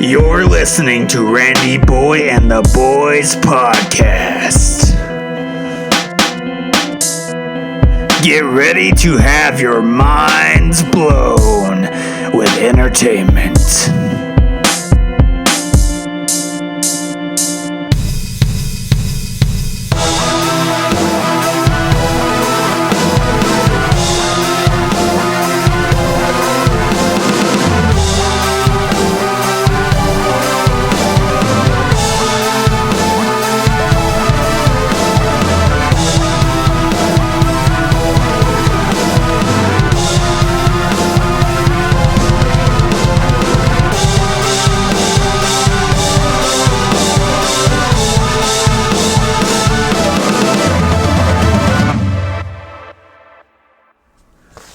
You're listening to Randy Boy and the BoiZ podcast. Get ready to have your minds blown with entertainment.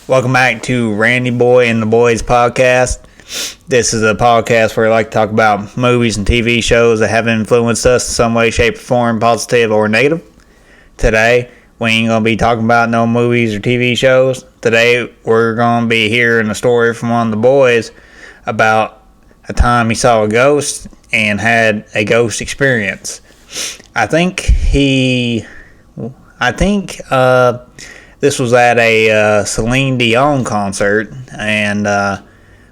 Welcome back to Randy Boy and the BoiZ podcast. This is a podcast where I like to talk about movies and TV shows that have influenced us in some way, shape, or form, positive or negative. Today, we ain't going to be talking about no movies or TV shows. Today, we're going to be hearing a story from one of the boys about a time he saw a ghost and had a ghost experience. I think this was at a Celine Dion concert, and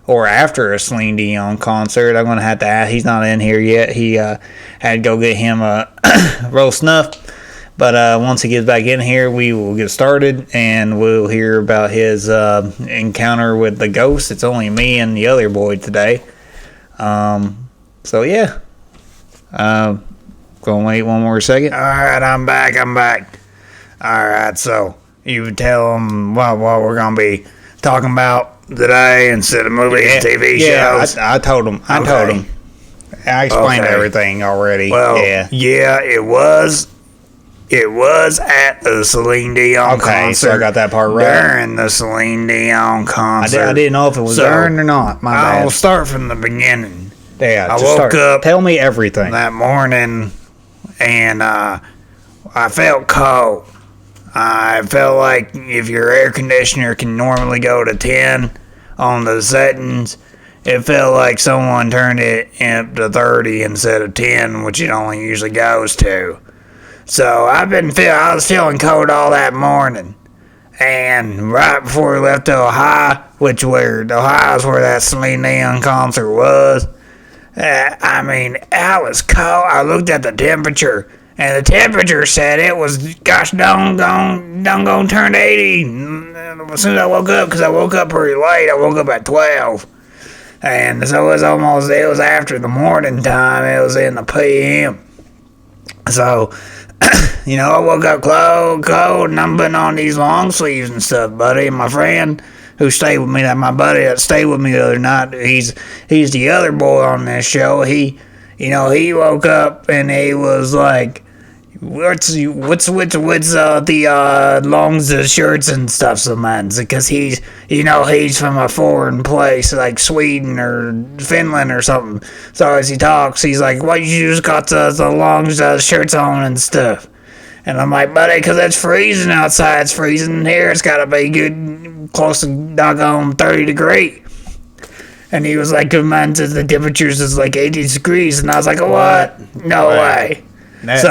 or after a Celine Dion concert. I'm going to have to ask. He's not in here yet. He had to go get him a roll snuff. But once he gets back in here, we will get started, and we'll hear about his encounter with the ghost. It's only me and the other boy today. So, yeah. Gonna wait one more second. All right, I'm back. All right, so you tell them what we're going to be talking about today instead of movies and TV shows. I told him. I explained everything already. Well, it was at the Celine Dion concert. So I got that part right. During the Celine Dion concert. I didn't know if it was during or not. My bad. I'll start from the beginning. Yeah, I woke up. Tell me everything. That morning, and I felt cold. I felt like if your air conditioner can normally go to 10 on the settings, it felt like someone turned it up to 30 instead of 10, which it only usually goes to. So I was feeling cold all that morning. And right before we left Ohio, Ohio is where that Celine Dion concert was, I was cold. I looked at the temperature. And the temperature said it was, done turned 80. As soon as I woke up, because I woke up pretty late, I woke up at 12. And so it was after the morning time, it was in the PM. So, I woke up cold, and I'm putting on these long sleeves and stuff, buddy. And my friend who stayed with me, my buddy that stayed with me the other night, he's the other boy on this show. He woke up and he was like, what's the longs shirts and stuff, so man, because he's from a foreign place like Sweden or Finland or something. So as he talks, he's like, "What, you just got the longs shirts on and stuff?" And I'm like, "Buddy, because it's freezing outside. It's freezing here. It's got to be good, close to doggone 30 degrees." And he was like, "Man, the temperatures is like 80 degrees." And I was like, "What? No way." That's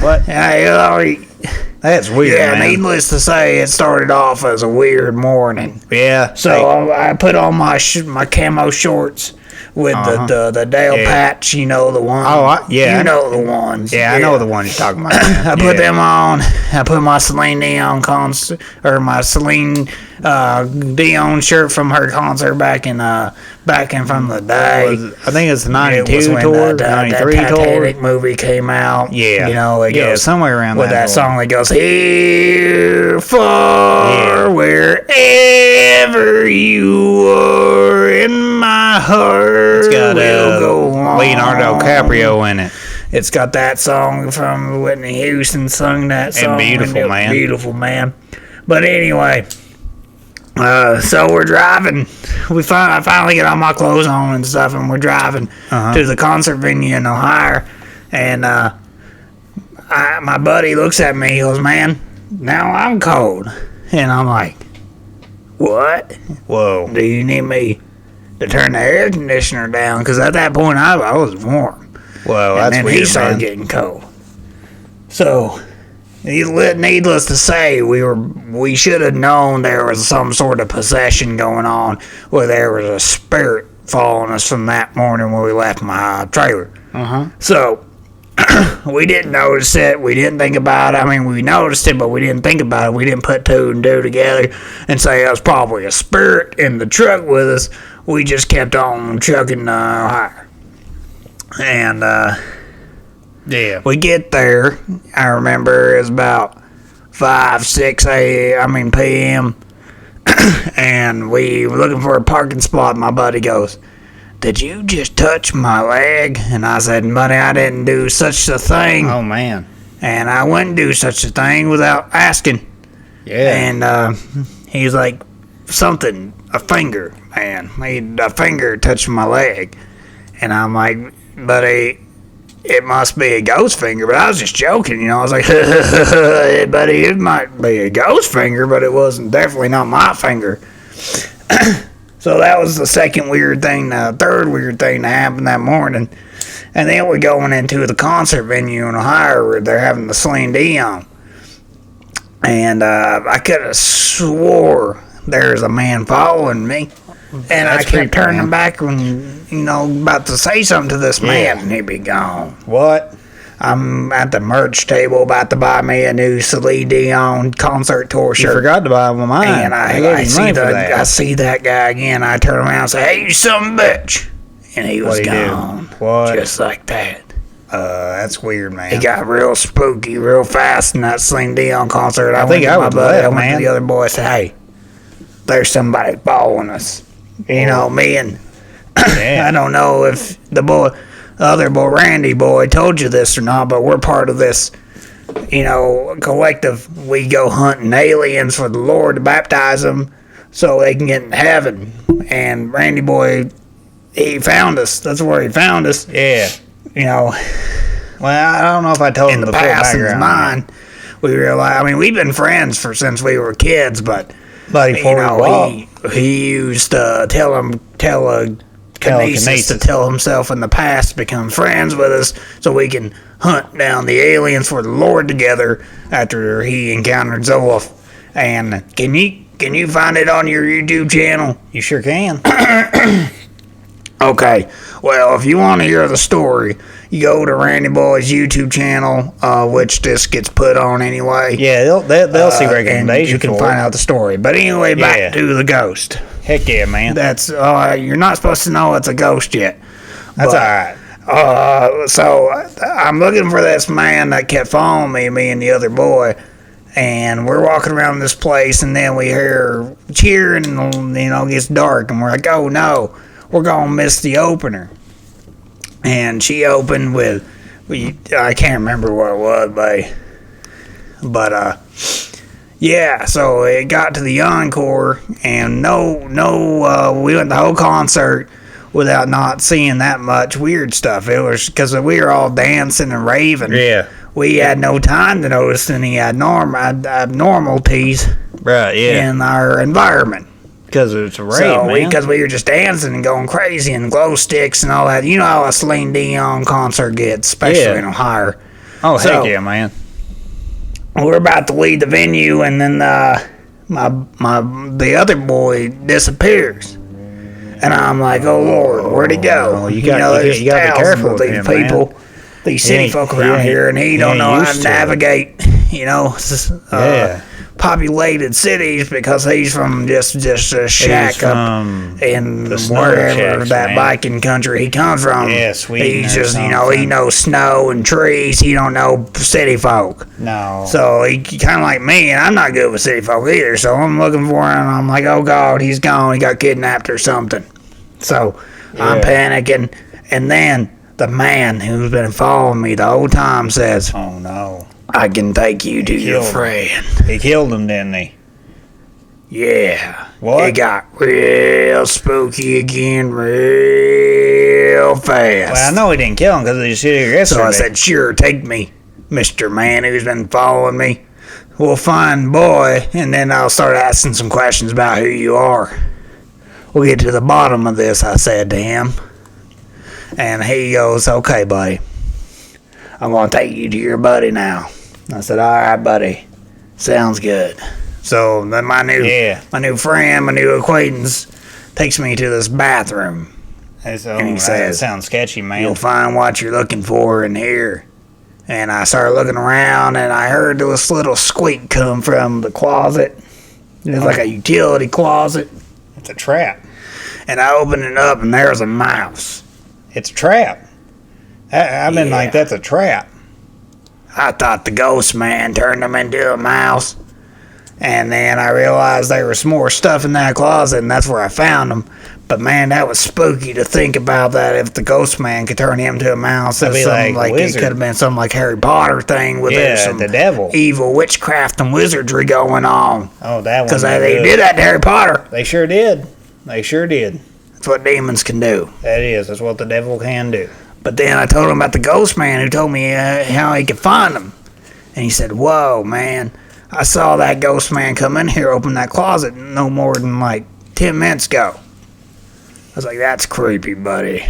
what? That's weird, yeah, man. Needless to say, it started off as a weird morning. Yeah. So I put on my camo shorts with the Dale patch, the one. Oh, yeah. You know the ones. Yeah, I know the one you're talking about. I put them on. I put my Celine Dion concert, or my Celine Dion shirt from her concert back in from the day. I think it's the 92 tour, 93 that tour. Titanic movie came out. Yeah. It goes somewhere around with that song. song that goes, "Here for wherever you are in my heart." It's got Leonardo DiCaprio in it. It's got that song from Whitney Houston sung that song. And Beautiful, man. But anyway, so we're driving. I finally get all my clothes on and stuff, and we're driving to the concert venue in Ohio. And my buddy looks at me. He goes, "Man, now I'm cold." And I'm like, "What? Whoa. Do you need me to turn the air conditioner down, because at that point I was warm. Well, And that's then weird, he started man. getting cold. So, needless to say, we should have known there was some sort of possession going on, where there was a spirit following us from that morning when we left my trailer. So, we didn't notice it. We didn't think about it. I mean, we noticed it, but we didn't think about it. We didn't put two and two together and say it was probably a spirit in the truck with us. We just kept on chugging higher. And, Yeah. we get there. I remember it was about 6 p.m. And we were looking for a parking spot. My buddy goes, "Did you just touch my leg?" And I said, "Buddy, I didn't do such a thing." Oh, man. And I wouldn't do such a thing without asking. Yeah. And he's like, a finger, man. A finger touched my leg. And I'm like, "Buddy, it must be a ghost finger." But I was just joking, I was like, "Buddy, it might be a ghost finger, but it wasn't definitely not my finger." So that was the second weird thing. The third weird thing that happened that morning. And then we're going into the concert venue in Ohio where they're having the Celine Dion. And I could have swore there's a man following me. And I kept turning back when, about to say something to this man, and he'd be gone. What? I'm at the merch table about to buy me a new Celine Dion concert tour shirt. You forgot to buy one of mine. And I see that guy again. I turn around and say, "Hey, you son of a bitch." And he was gone. What? Just like that. That's weird, man. It got real spooky real fast in that Celine Dion concert. I think went to I my would buddy. laugh, I went man. to the other boy and said, "Hey, there's somebody following us." Me and Yeah. I don't know if the other boy, Randy boy, told you this or not, but we're part of this, collective. We go hunting aliens for the Lord to baptize them so they can get in heaven. And Randy boy, he found us. That's where he found us. Yeah. Well, I don't know if I told in him the the full past, in his background. mind, we realized. We've been friends since we were kids, but he used telekinesis to tell himself in the past to become friends with us so we can hunt down the aliens for the Lord together after he encountered Zoloff. And can you find it on your YouTube channel? You sure can. Okay, well, if you want to hear the story, you go to Randy Boy's YouTube channel, which this gets put on anyway. Yeah, they'll see And recommendations. you can find out the story. But anyway, back to the ghost. Heck yeah, man. That's you're not supposed to know it's a ghost yet. That's all right. So I'm looking for this man that kept following me and the other boy, and we're walking around this place, and then we hear cheering, and it gets dark, and we're like, "Oh no, we're gonna miss the opener." And she opened with, I can't remember what it was, but yeah. So it got to the encore, and we went the whole concert without not seeing that much weird stuff. It was because we were all dancing and raving. Yeah. We had no time to notice any abnormalities Right, yeah. in our environment. Because it's a rave, man. Because we were just dancing and going crazy and glow sticks and all that. You know how a Celine Dion concert gets, especially in Ohio. Oh, heck yeah, man. We're about to leave the venue, and then the other boy disappears. And I'm like, "Oh Lord, where'd he go?" You gotta be careful with these him, people, man. these city folk around here, and he don't know how to navigate. Populated cities because he's from just a shack up in wherever that biking country he comes from. Yeah, Sweden. He's just he knows snow and trees. He don't know city folk. No. So he kind of like me, and I'm not good with city folk either. So I'm looking for him, and I'm like, "Oh God, he's gone. He got kidnapped or something." So I'm panicking, and then the man who's been following me the whole time says, "Oh no, I can take you to your friend." He killed him, didn't he? Yeah. What? It got real spooky again real fast. Well, I know he didn't kill him because he was here yesterday. So I said, "Sure, take me, Mr. Man who's been following me. We'll find boy, and then I'll start asking some questions about who you are." we'll get to the bottom of this, I said to him. And he goes, okay, buddy. I'm going to take you to your buddy now. I said, all right, buddy. Sounds good. So then my new friend, my new acquaintance, takes me to this bathroom. And he says, that sounds sketchy, man. You'll find what you're looking for in here. And I started looking around, and I heard this little squeak come from the closet. It was like a utility closet. It's a trap. And I opened it up, and there's a mouse. It's a trap. I've been like, that's a trap. I thought the ghost man turned him into a mouse. And then I realized there was more stuff in that closet, and that's where I found them. But man, that was spooky to think about that. If the ghost man could turn him to a mouse, that'd be like it could have been something like Harry Potter thing with some the devil, evil witchcraft and wizardry going on. Oh, that one. Because they did that to Harry Potter. They sure did. They sure did. That's what demons can do. That is. That's what the devil can do. But then I told him about the ghost man who told me how he could find them. And he said, whoa, man. I saw that ghost man come in here, open that closet no more than like 10 minutes ago. I was like, that's creepy, buddy.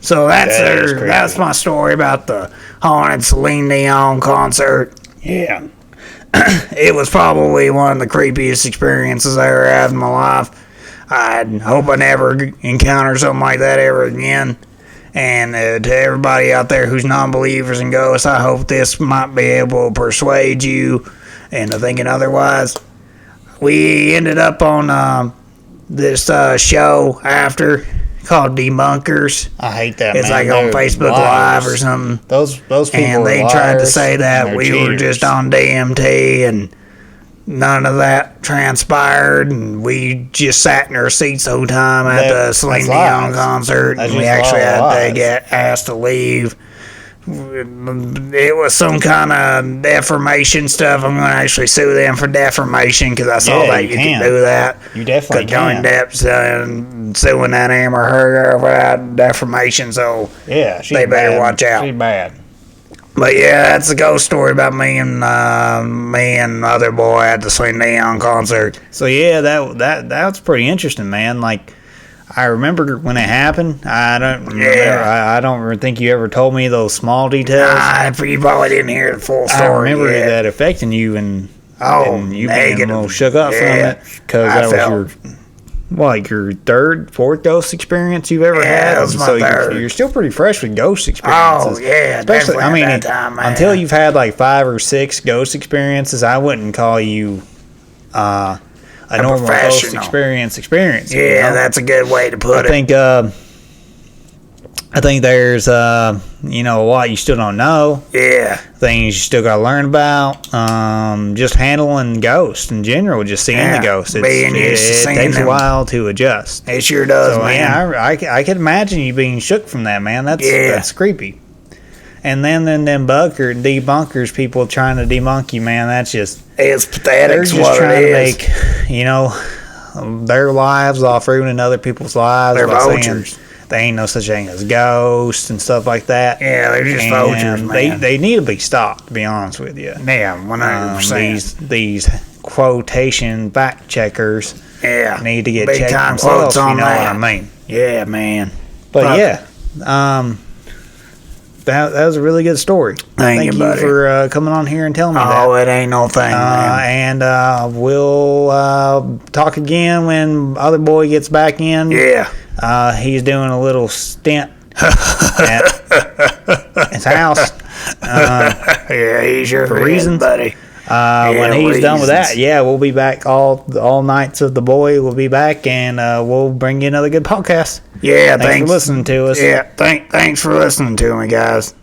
So that's my story about the haunted Celine Dion concert. Yeah. It was probably one of the creepiest experiences I ever had in my life. I hope I never encounter something like that ever again. And to everybody out there who's non-believers in ghosts, I hope this might be able to persuade you into thinking otherwise. We ended up on this show after called Debunkers. I hate that. It's man. like on Facebook Live or something. Those people. And they tried to say that we were just on DMT, and none of that transpired, and we just sat in our seats the whole time at the Celine Dion concert, and we actually had to get asked to leave. It was some kind of defamation stuff. I'm going to actually sue them for defamation because I saw that you can do that. You definitely can. Johnny Depp's suing that Amber Heard over that defamation, so they better watch out. She's bad. But yeah, that's a ghost story about me and other boy at the Celine Dion concert. So yeah, that's pretty interesting, man. Like, I remember when it happened. I don't remember. I don't think you ever told me those small details. You probably didn't hear the full story. I remember that affecting you and you being a little shook up from it because that was your third, fourth ghost experience you've ever had. That was my third. You're still pretty fresh with ghost experiences. Oh yeah, especially at that time, man. Until you've had like 5 or 6 ghost experiences, I wouldn't call you a normal ghost experience. Yeah, you know? That's a good way to put it. I think there's a lot you still don't know. Yeah. Things you still got to learn about. Just handling ghosts in general, just seeing the ghosts. It takes a while to adjust. It sure does, man. Yeah, I can imagine you being shook from that, man. That's creepy. And then them debunkers, people trying to debunk you, man. That's just it's pathetic. They're just trying to make their lives off ruining other people's lives. They're vultures. They ain't no such thing as ghosts and stuff like that. Yeah, they're just vultures, man. They need to be stopped, to be honest with you. Yeah, 100%. These quotation fact checkers need to get big checked time themselves, quotes on you know that. what I mean? Yeah, man. But that was a really good story. Thank you, buddy. For coming on here and telling me that. Oh, it ain't no thing, man. And we'll talk again when other boy gets back in. Yeah. He's doing a little stint at his house. Yeah, he sure for reasons, buddy. When he's done with that, we'll be back all nights of the boy. We'll be back, and we'll bring you another good podcast. Yeah, thanks for listening to us. Yeah, thanks for listening to me, guys.